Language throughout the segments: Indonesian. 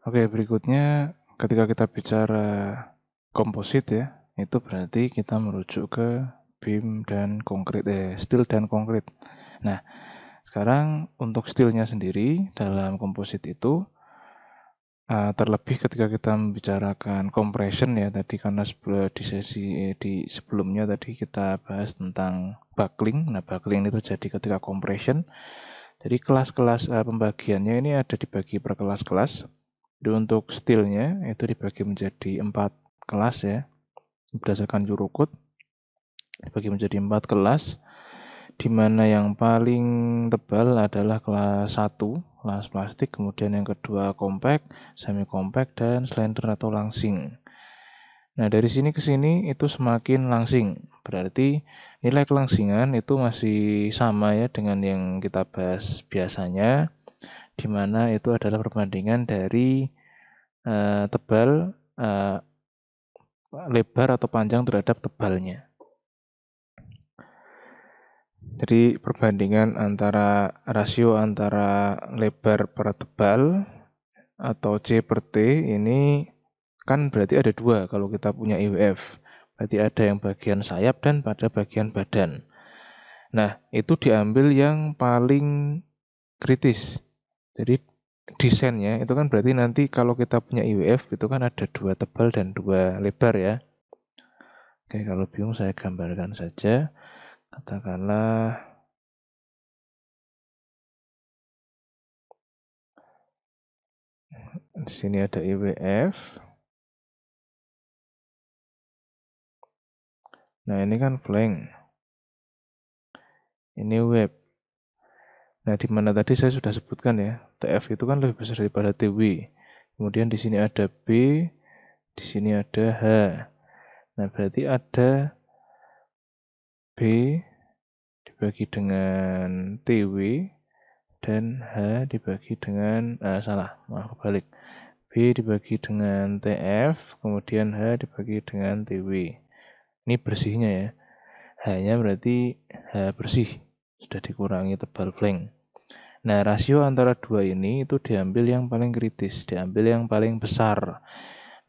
Oke, berikutnya ketika kita bicara komposit ya, itu berarti kita merujuk ke beam dan konkrit, steel dan konkrit. Nah, sekarang untuk steelnya sendiri dalam komposit itu, terlebih ketika kita membicarakan compression ya tadi, karena di sesi di sebelumnya tadi kita bahas tentang buckling. Nah, buckling itu terjadi ketika compression. Jadi kelas-kelas pembagiannya ini ada dibagi per kelas-kelas. Jadi untuk steelnya itu dibagi menjadi 4 kelas ya, berdasarkan Eurocode dibagi menjadi 4 kelas, di mana yang paling tebal adalah kelas 1, kelas plastik, kemudian yang kedua compact, semi compact, dan slender atau langsing. Nah, dari sini ke sini itu semakin langsing, berarti nilai kelangsingan itu masih sama ya dengan yang kita bahas biasanya, di mana itu adalah perbandingan dari tebal, lebar atau panjang terhadap tebalnya. Jadi perbandingan antara rasio antara lebar per tebal atau C per T ini kan berarti ada 2 kalau kita punya IWF. Berarti ada yang bagian sayap dan pada bagian badan. Nah, itu diambil yang paling kritis. Jadi desainnya itu kan berarti nanti kalau kita punya IWF itu kan ada 2 tebal dan 2 lebar ya. Oke, kalau bingung saya gambarkan saja. Katakanlah di sini ada IWF. Nah, ini kan flank. Ini web. Nah, di mana tadi saya sudah sebutkan ya, TF itu kan lebih besar daripada TW. Kemudian di sini ada B, di sini ada H. Nah, berarti ada B dibagi dengan TW dan H dibagi dengan maaf kebalik. B dibagi dengan TF, kemudian H dibagi dengan TW. Ini bersihnya ya. H-nya berarti H bersih, sudah dikurangi tebal flank. Nah, rasio antara dua ini itu diambil yang paling kritis, diambil yang paling besar.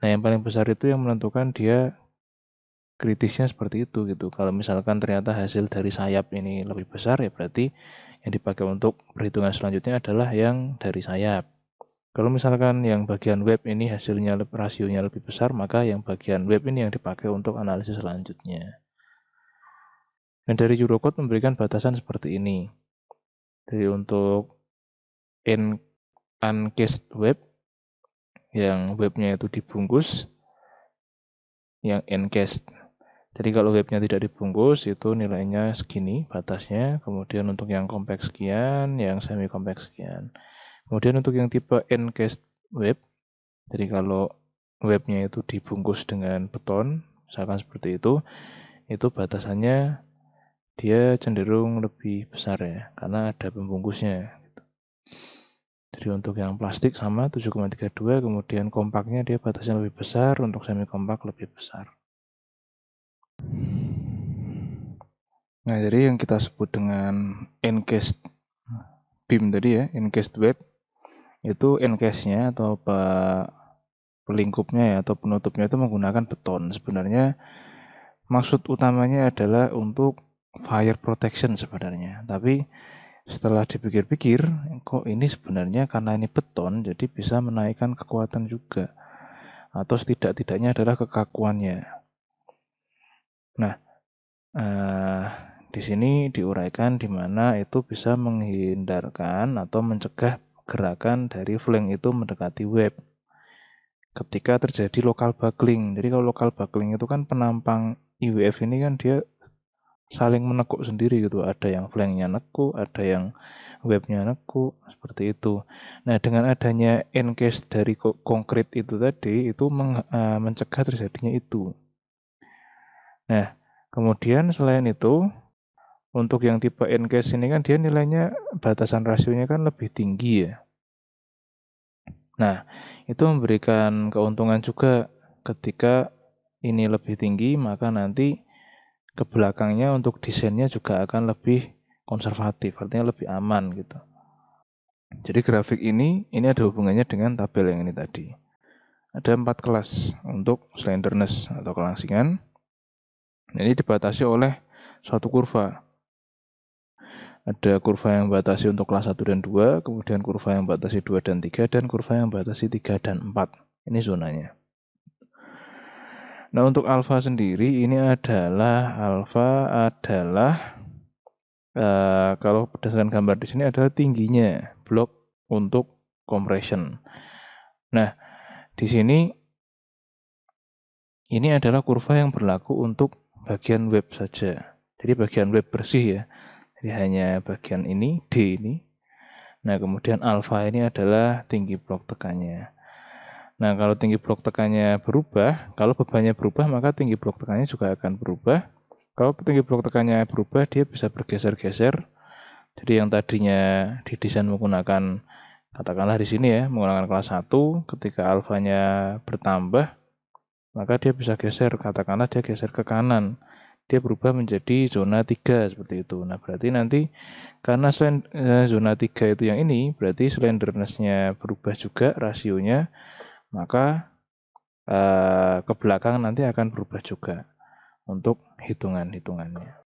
Nah, yang paling besar itu yang menentukan dia kritisnya seperti itu gitu. Kalau misalkan ternyata hasil dari sayap ini lebih besar, ya berarti yang dipakai untuk perhitungan selanjutnya adalah yang dari sayap. Kalau misalkan yang bagian web ini hasilnya rasionya lebih besar, maka yang bagian web ini yang dipakai untuk analisis selanjutnya. Dan dari Eurocode memberikan batasan seperti ini. Jadi untuk uncased web, yang webnya itu dibungkus, yang encased. Jadi kalau webnya tidak dibungkus itu nilainya segini batasnya, kemudian untuk yang compact sekian, yang semi compact sekian. Kemudian untuk yang tipe encased web, jadi kalau webnya itu dibungkus dengan beton, misalkan seperti itu batasannya dia cenderung lebih besar ya, karena ada pembungkusnya. Jadi untuk yang plastik sama 7,32, kemudian kompaknya dia batasnya lebih besar, untuk semi kompak lebih besar. Nah, jadi yang kita sebut dengan encased beam tadi ya, encased web, itu encase-nya atau pelingkupnya ya, atau penutupnya itu menggunakan beton. Sebenarnya maksud utamanya adalah untuk fire protection sebenarnya. Tapi setelah dipikir-pikir, kok ini sebenarnya karena ini beton, jadi bisa menaikkan kekuatan juga. Atau setidak-tidaknya adalah kekakuannya. Nah, di sini diuraikan di mana itu bisa menghindarkan atau mencegah gerakan dari flank itu mendekati web ketika terjadi local buckling. Jadi kalau local buckling itu kan penampang IWF ini kan dia saling menekuk sendiri gitu. Ada yang flanknya nekuk, ada yang webnya nekuk, seperti itu. Nah, dengan adanya encase dari konkrit itu tadi, itu mencegah terjadinya itu. Nah, kemudian selain itu, untuk yang tipe encase ini kan dia nilainya batasan rasionya kan lebih tinggi ya. Nah, itu memberikan keuntungan juga ketika ini lebih tinggi, maka nanti ke belakangnya untuk desainnya juga akan lebih konservatif, artinya lebih aman gitu. Jadi grafik ini ada hubungannya dengan tabel yang ini tadi. Ada 4 kelas untuk slenderness atau kelangsingan. Ini dibatasi oleh suatu kurva. Ada kurva yang membatasi untuk kelas 1 dan 2, kemudian kurva yang membatasi 2 dan 3, dan kurva yang membatasi 3 dan 4. Ini zonanya. Nah, untuk alfa sendiri, ini adalah kalau berdasarkan gambar di sini adalah tingginya blok untuk compression. Nah, di sini ini adalah kurva yang berlaku untuk bagian web saja. Jadi bagian web bersih ya. Jadi hanya bagian ini, D ini. Nah, kemudian alfa ini adalah tinggi blok tekannya. Nah, kalau tinggi blok tekannya berubah, kalau bebannya berubah, maka tinggi blok tekannya juga akan berubah. Kalau tinggi blok tekannya berubah, dia bisa bergeser-geser. Jadi yang tadinya didesain menggunakan, katakanlah di sini ya, menggunakan kelas 1, ketika alfanya bertambah, maka dia bisa geser, katakanlah dia geser ke kanan. Dia berubah menjadi zona 3 seperti itu. Nah, berarti nanti karena zona 3 itu yang ini, berarti slenderness-nya berubah juga rasionya, maka ke belakang nanti akan berubah juga untuk hitungan-hitungannya.